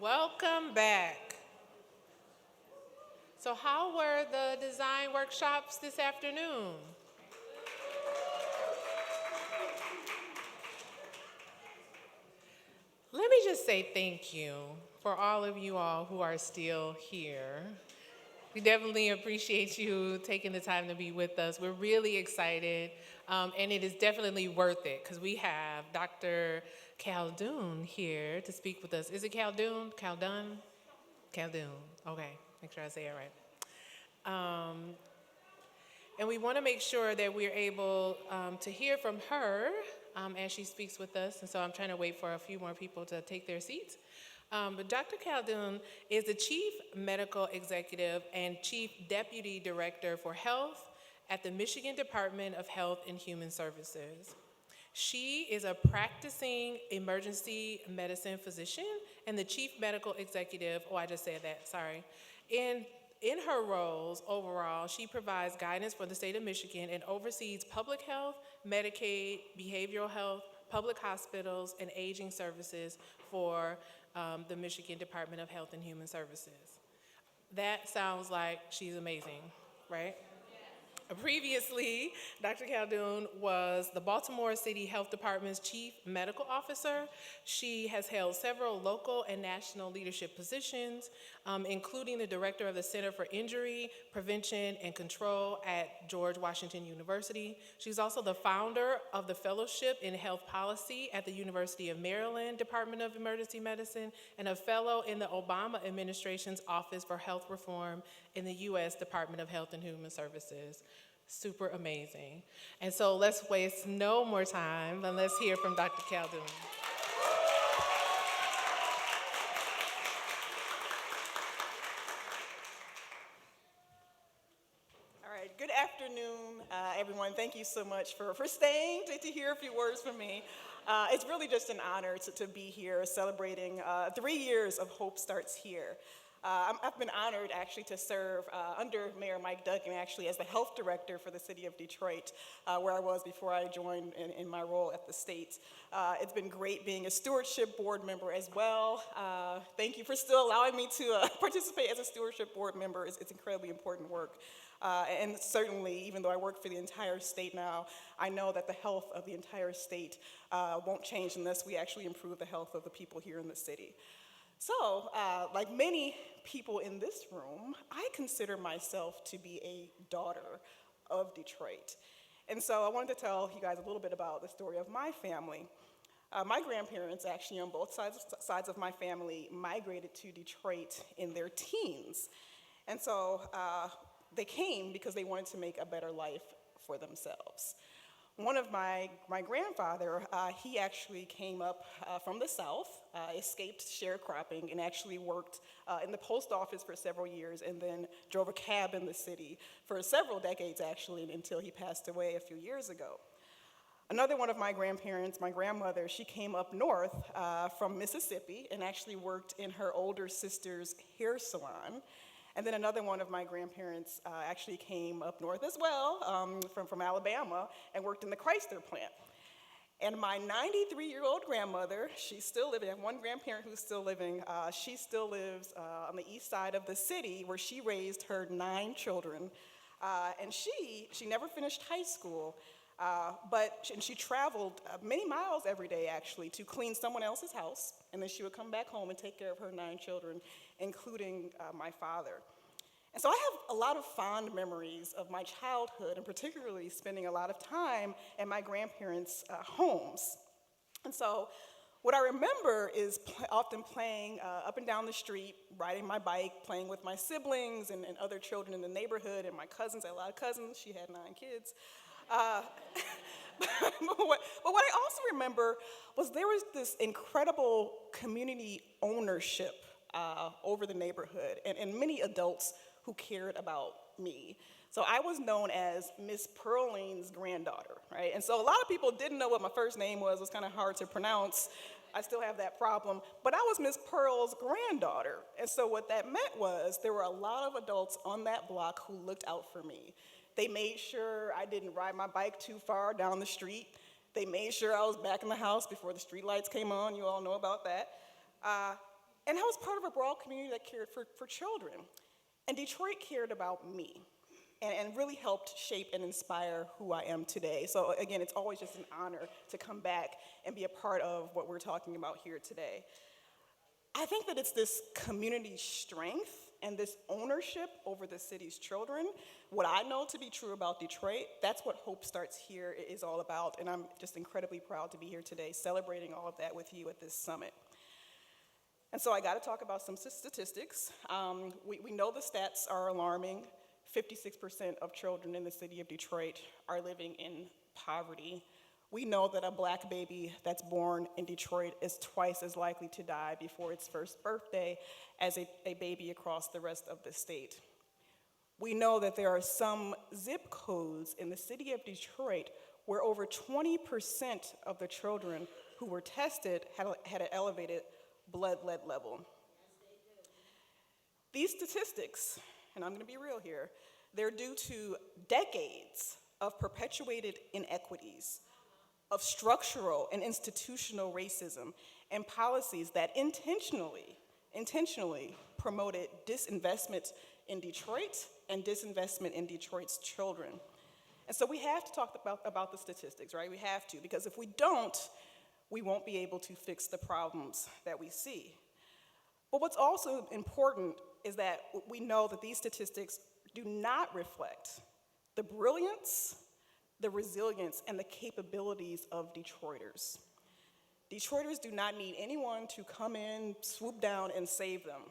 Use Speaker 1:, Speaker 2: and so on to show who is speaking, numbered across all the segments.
Speaker 1: Welcome back. So how were the design workshops this afternoon? Let me just say thank you for all of you all who are still here. We definitely appreciate you taking the time to be with us. We're really excited, and it is definitely worth it because we have Dr. Caldoun here to speak with us. Is it Caldoun? Caldoun? Caldoun. Okay, make sure I say it right. And we want to make sure that we're able to hear from her as she speaks with us. And so I'm trying to wait for a few more people to take their seats. But Dr. Caldoun is the Chief Medical Executive and Chief Deputy Director for Health at the Michigan Department of Health and Human Services. She is a practicing emergency medicine physician and the chief medical executive, oh, I just said that, sorry. In her roles overall, she provides guidance for the state of Michigan and oversees public health, Medicaid, behavioral health, public hospitals, and aging services for the Michigan Department of Health and Human Services. That sounds like she's amazing, right? Previously, Dr. Caldoun was the Baltimore City Health Department's Chief Medical Officer. She has held several local and national leadership positions, including the Director of the Center for Injury Prevention and Control at George Washington University. She's also the founder of the Fellowship in Health Policy at the University of Maryland Department of Emergency Medicine and a fellow in the Obama administration's Office for Health Reform in the U.S. Department of Health and Human Services. Super amazing. And so let's waste no more time and let's hear from Dr. Caldoun.
Speaker 2: All right, good afternoon, everyone. Thank you so much for staying to hear a few words from me. It's really just an honor to be here celebrating 3 years of Hope Starts Here. I've been honored actually to serve under Mayor Mike Duggan actually as the health director for the city of Detroit, where I was before I joined in my role at the state. It's been great being a stewardship board member as well. Thank you for still allowing me to participate as a stewardship board member. It's incredibly important work. And certainly, even though I work for the entire state now, I know that the health of the entire state won't change unless we actually improve the health of the people here in the city. So, like many people in this room, I consider myself to be a daughter of Detroit. And so I wanted to tell you guys a little bit about the story of my family. My grandparents, actually on both sides of my family, migrated to Detroit in their teens. And so they came because they wanted to make a better life for themselves. One of my grandfather, he actually came up from the South, escaped sharecropping, and actually worked in the post office for several years, and then drove a cab in the city for several decades, actually, until he passed away a few years ago. Another one of my grandparents, my grandmother, she came up north from Mississippi and actually worked in her older sister's hair salon. And then another one of my grandparents actually came up north as well, from Alabama, and worked in the Chrysler plant. And my 93-year-old grandmother, she's still living. I have one grandparent who's still living. She still lives on the east side of the city where she raised her 9 children. And she never finished high school, but she traveled many miles every day, actually, to clean someone else's house. And then she would come back home and take care of her 9 children, including my father. And so I have a lot of fond memories of my childhood, and particularly spending a lot of time at my grandparents' homes. And so what I remember is often playing up and down the street, riding my bike, playing with my siblings and other children in the neighborhood, and my cousins. I had a lot of cousins. She had 9 kids. But what I also remember was there was this incredible community ownership over the neighborhood, and many adults who cared about me. So I was known as Miss Pearline's granddaughter, right? And so a lot of people didn't know what my first name was. It was kind of hard to pronounce. I still have that problem. But I was Miss Pearl's granddaughter. And so what that meant was there were a lot of adults on that block who looked out for me. They made sure I didn't ride my bike too far down the street. They made sure I was back in the house before the street lights came on. You all know about that. And I was part of a broad community that cared for children. And Detroit cared about me and really helped shape and inspire who I am today. So again, it's always just an honor to come back and be a part of what we're talking about here today. I think that it's this community strength and this ownership over the city's children. What I know to be true about Detroit, that's what Hope Starts Here is all about. And I'm just incredibly proud to be here today celebrating all of that with you at this summit. And so I got to talk about some statistics. We know the stats are alarming. 56% of children in the city of Detroit are living in poverty. We know that a black baby that's born in Detroit is twice as likely to die before its first birthday as a baby across the rest of the state. We know that there are some zip codes in the city of Detroit where over 20% of the children who were tested had an elevated blood lead level. These statistics, and I'm going to be real here, they're due to decades of perpetuated inequities, of structural and institutional racism, and policies that intentionally promoted disinvestment in Detroit and disinvestment in Detroit's children. And so we have to talk about the statistics, right? We have to, because if we don't, we won't be able to fix the problems that we see. But what's also important is that we know that these statistics do not reflect the brilliance, the resilience, and the capabilities of Detroiters. Detroiters do not need anyone to come in, swoop down, and save them.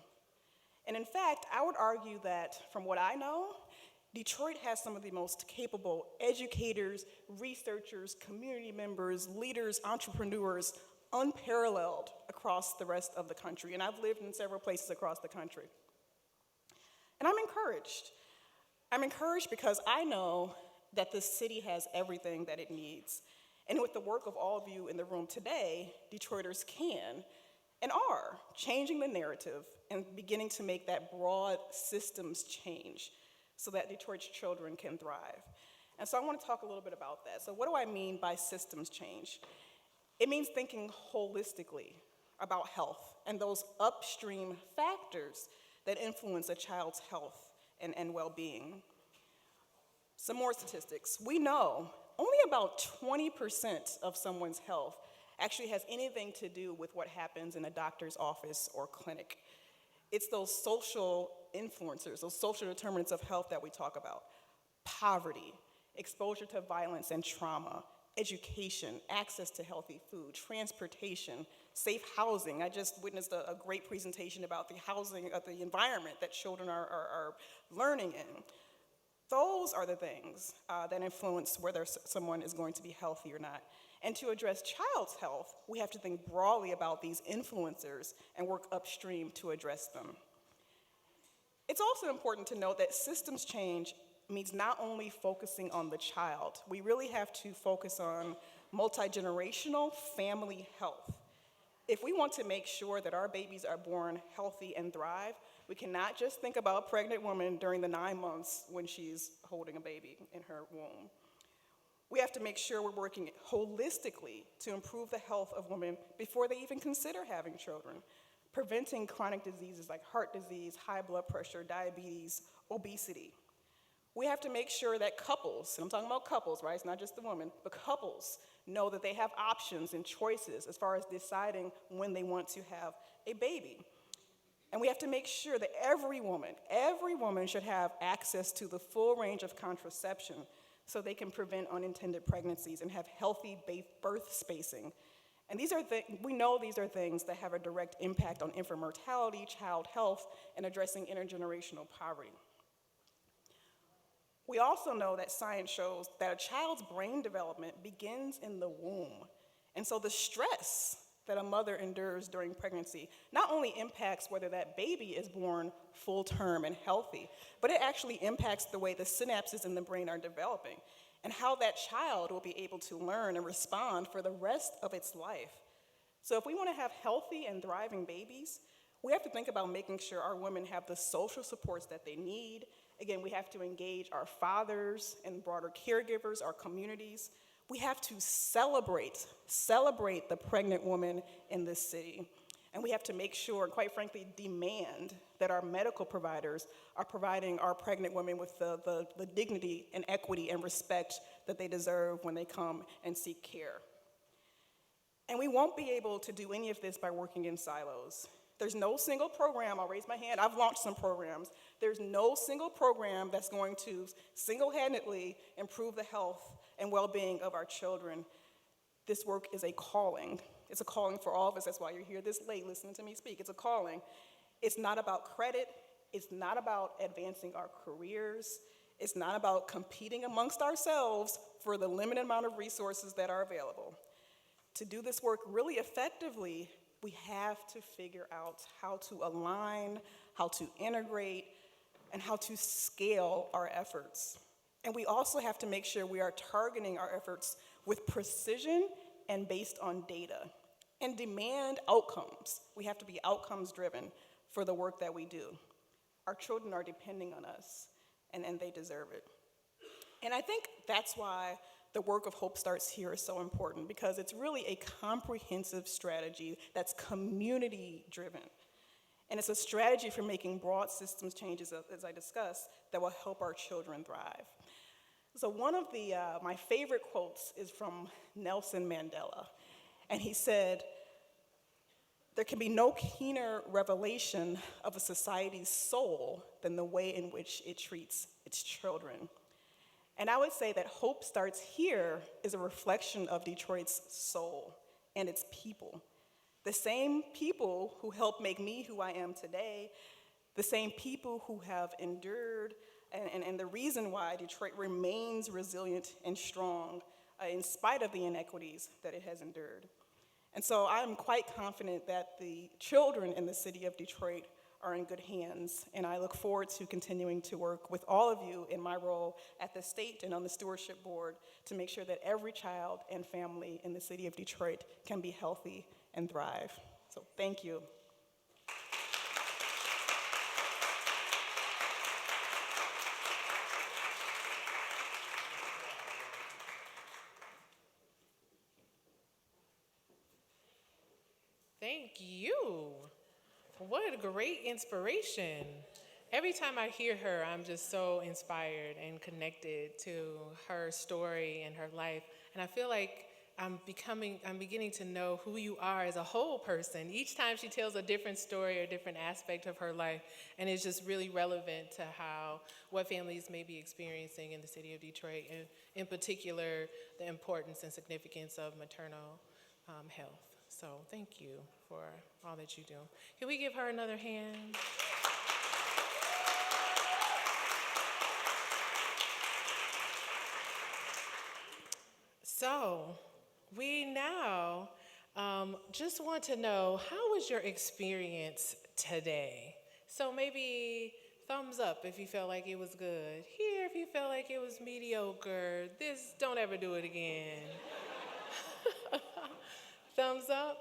Speaker 2: And in fact, I would argue that from what I know, Detroit has some of the most capable educators, researchers, community members, leaders, entrepreneurs, unparalleled across the rest of the country. And I've lived in several places across the country. And I'm encouraged. I'm encouraged because I know that this city has everything that it needs. And with the work of all of you in the room today, Detroiters can and are changing the narrative and beginning to make that broad systems change so that Detroit's children can thrive. And so I want to talk a little bit about that. So what do I mean by systems change? It means thinking holistically about health and those upstream factors that influence a child's health and well-being. Some more statistics. We know only about 20% of someone's health actually has anything to do with what happens in a doctor's office or clinic. It's those social influencers, those social determinants of health that we talk about. Poverty, exposure to violence and trauma, education, access to healthy food, transportation, safe housing. I just witnessed a great presentation about the housing, the environment that children are learning in. Those are the things that influence whether someone is going to be healthy or not. And to address child's health, we have to think broadly about these influencers and work upstream to address them. It's also important to note that systems change means not only focusing on the child. We really have to focus on multi-generational family health. If we want to make sure that our babies are born healthy and thrive, we cannot just think about a pregnant woman during the 9 months when she's holding a baby in her womb. We have to make sure we're working holistically to improve the health of women before they even consider having children, preventing chronic diseases like heart disease, high blood pressure, diabetes, obesity. We have to make sure that couples, and I'm talking about couples, right? It's not just the woman, but couples know that they have options and choices as far as deciding when they want to have a baby. And we have to make sure that every woman should have access to the full range of contraception so they can prevent unintended pregnancies and have healthy birth spacing. And we know these are things that have a direct impact on infant mortality, child health, and addressing intergenerational poverty. We also know that science shows that a child's brain development begins in the womb. And so the stress that a mother endures during pregnancy not only impacts whether that baby is born full term and healthy, but it actually impacts the way the synapses in the brain are developing and how that child will be able to learn and respond for the rest of its life. So if we want to have healthy and thriving babies, we have to think about making sure our women have the social supports that they need. Again, we have to engage our fathers and broader caregivers, our communities. We have to celebrate the pregnant woman in this city. And we have to make sure, and quite frankly, demand that our medical providers are providing our pregnant women with the dignity and equity and respect that they deserve when they come and seek care. And we won't be able to do any of this by working in silos. There's no single program, I'll raise my hand, I've launched some programs. There's no single program that's going to single-handedly improve the health and well-being of our children. This work is a calling. It's a calling for all of us. That's why you're here this late listening to me speak. It's a calling. It's not about credit. It's not about advancing our careers. It's not about competing amongst ourselves for the limited amount of resources that are available. To do this work really effectively, we have to figure out how to align, how to integrate, and how to scale our efforts. And we also have to make sure we are targeting our efforts with precision and based on data, and demand outcomes. We have to be outcomes driven for the work that we do. Our children are depending on us, and they deserve it. And I think that's why the work of Hope Starts Here is so important, because it's really a comprehensive strategy that's community driven. And it's a strategy for making broad systems changes, as I discussed, that will help our children thrive. So one of my favorite quotes is from Nelson Mandela. And he said, "There can be no keener revelation of a society's soul than the way in which it treats its children." And I would say that Hope Starts Here is a reflection of Detroit's soul and its people. The same people who helped make me who I am today, the same people who have endured, and the reason why Detroit remains resilient and strong in spite of the inequities that it has endured. And so I'm quite confident that the children in the city of Detroit are in good hands, and I look forward to continuing to work with all of you in my role at the state and on the stewardship board to make sure that every child and family in the city of Detroit can be healthy and thrive. So thank you.
Speaker 1: Thank you. What a great inspiration. Every time I hear her, I'm just so inspired and connected to her story and her life. And I feel like I'm beginning to know who you are as a whole person. Each time she tells a different story or a different aspect of her life, and it's just really relevant to what families may be experiencing in the city of Detroit, and in particular, the importance and significance of maternal health. So thank you for all that you do. Can we give her another hand? So we now just want to know, how was your experience today? So maybe thumbs up if you felt like it was good. Here if you felt like it was mediocre. Don't ever do it again. Thumbs up?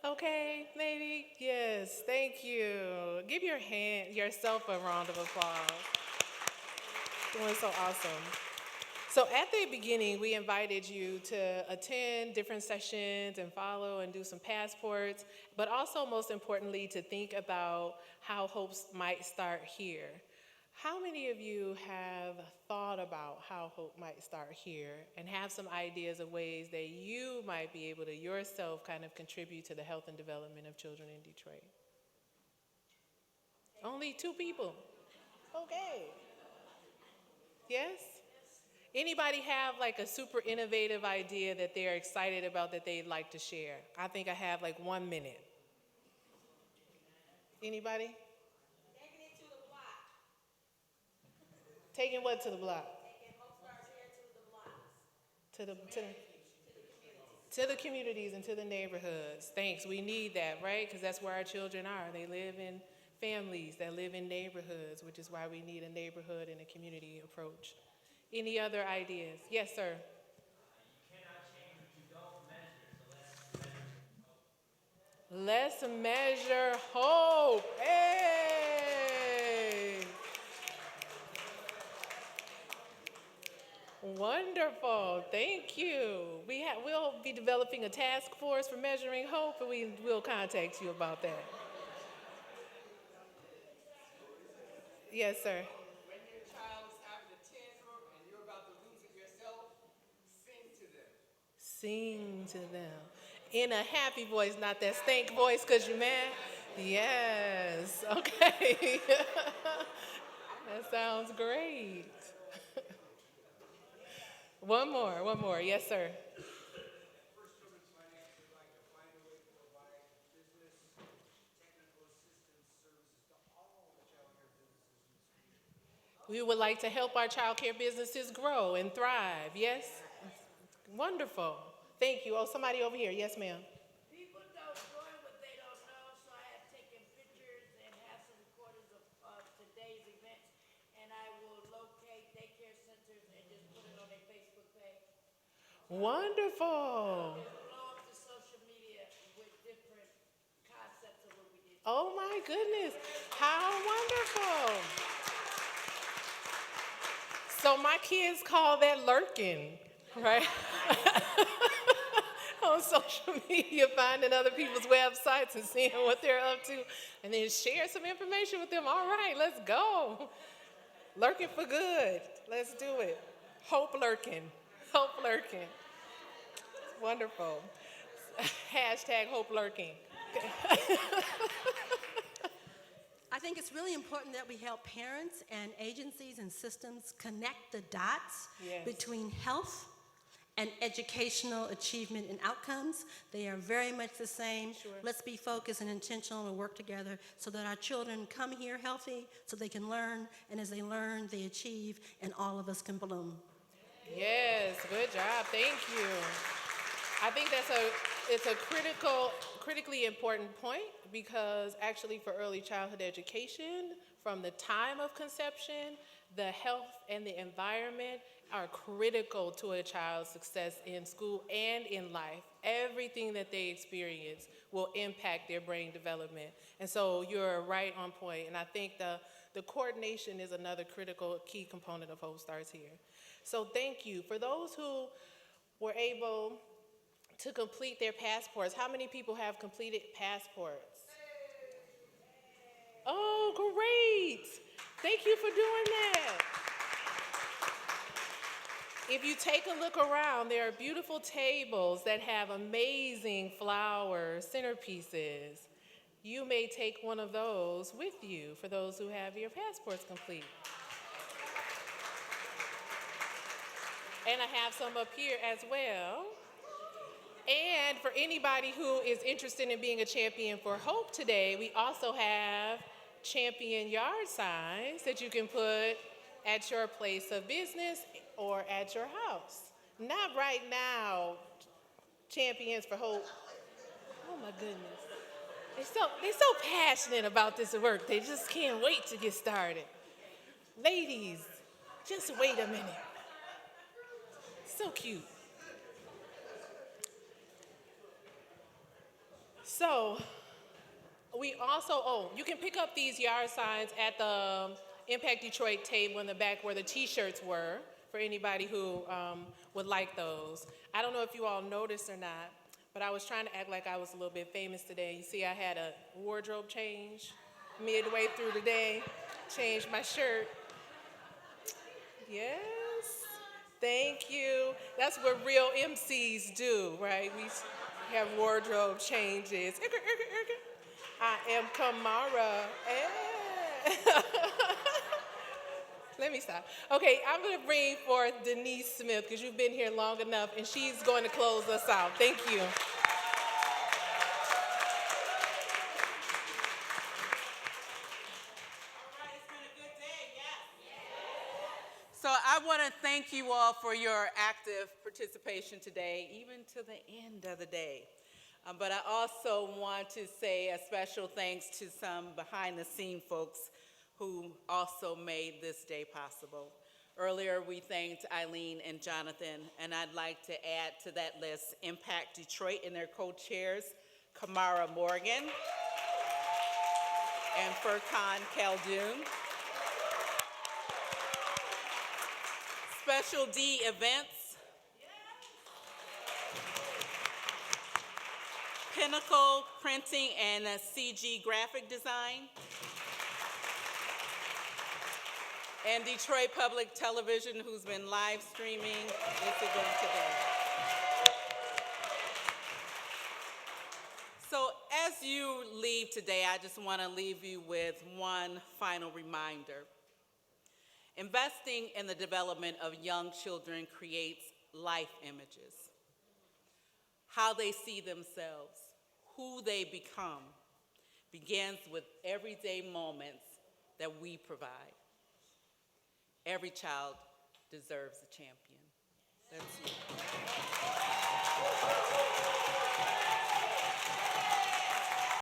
Speaker 1: Okay, maybe? Yes, thank you. Give yourself a round of applause. Doing so awesome. So at the beginning, we invited you to attend different sessions and follow and do some passports, but also most importantly, to think about how hopes might start here. How many of you have thought about how hope might start here and have some ideas of ways that you might be able to yourself kind of contribute to the health and development of children in Detroit? Only 2 people. Okay. Yes? Anybody have like a super innovative idea that they're excited about that they'd like to share? I think I have like 1 minute. Anybody?
Speaker 3: Taking it to the block.
Speaker 1: Taking what to the block?
Speaker 3: Taking Hope Starts Here to the blocks.
Speaker 1: To the communities and to the neighborhoods. Thanks. We need that, right? Because that's where our children are. They live in families that live in neighborhoods, which is why we need a neighborhood and a community approach. Any other ideas? Yes, sir.
Speaker 4: You cannot change what you don't measure, so let's measure hope.
Speaker 1: Let's measure hope. Hey! Wonderful. Thank you. We'll be developing a task force for measuring hope, and will contact you about that. Yes, sir.
Speaker 5: When your child is having a tantrum and you're about to lose it yourself, sing to them.
Speaker 1: Sing to them in a happy voice, not that stink voice because you're mad. Yes. Okay. That sounds great. One more. One more. Yes, sir.
Speaker 5: First Children's Finance would like to find a way to provide business, technical assistance services to all the child care businesses in this community.
Speaker 1: We would like to help our child care businesses grow and thrive. Yes? Wonderful. Thank you. Oh, somebody over here. Yes, ma'am.
Speaker 3: People don't join what they don't know, so I have taken pictures and have some recordings of today's events, and I will locate daycare centers and just put it on their Facebook page.
Speaker 1: Wonderful.
Speaker 3: Just blow up the social media with different concepts of what we did.
Speaker 1: Oh, my goodness. How wonderful. So my kids call that lurking, right? On social media, finding other people's websites and seeing what they're up to, and then share some information with them. All right, let's go. Lurking for good. Let's do it. Hope lurking. Hope lurking. Wonderful. Hashtag hope lurking.
Speaker 6: I think it's really important that we help parents and agencies and systems connect the dots
Speaker 1: Yes.
Speaker 6: between health and educational achievement and outcomes. They are very much the same.
Speaker 1: Sure.
Speaker 6: Let's be focused and intentional and work together so that our children come here healthy, so they can learn, and as they learn, they achieve, and all of us can bloom.
Speaker 1: Yes, good job. Thank you. I think it's a critically important point because actually for early childhood education, from the time of conception, the health and the environment are critical to a child's success in school and in life. Everything that they experience will impact their brain development. And so you're right on point. And I think the coordination is another critical key component of Hope Starts Here. So thank you. For those who were able to complete their passports, how many people have completed passports? Oh, great. Thank you for doing that. If you take a look around, there are beautiful tables that have amazing flower centerpieces. You may take one of those with you for those who have your passports complete. And I have some up here as well. And for anybody who is interested in being a champion for Hope today, we also have champion yard signs that you can put at your place of business or at your house. Not right now, champions for Hope. Oh my goodness. They're so passionate about this work. They just can't wait to get started. Ladies, just wait a minute. So cute. So, we also, you can pick up these yard signs at the Impact Detroit table in the back where the t-shirts were for anybody who would like those. I don't know if you all noticed or not, but I was trying to act like I was a little bit famous today. You see, I had a wardrobe change midway through the day, changed my shirt. Yes, thank you. That's what real MCs do, right? We have wardrobe changes. I am Kamara. Let me stop. Okay, I'm going to bring forth Denise Smith because you've been here long enough, and she's going to close us out. Thank you.
Speaker 7: So I want to thank you all for your active participation today, even to the end of the day. But I also want to say a special thanks to some behind-the-scene folks who also made this day possible. Earlier, we thanked Eileen and Jonathan, and I'd like to add to that list Impact Detroit and their co-chairs, Kamara Morgan and Furkan Khaldoon. Special D Events, Pinnacle Printing and CG Graphic Design, and Detroit Public Television, who's been live streaming this event today. So as you leave today, I just want to leave you with one final reminder. Investing in the development of young children creates life images. How they see themselves, who they become, begins with everyday moments that we provide. Every child deserves a champion. That's you.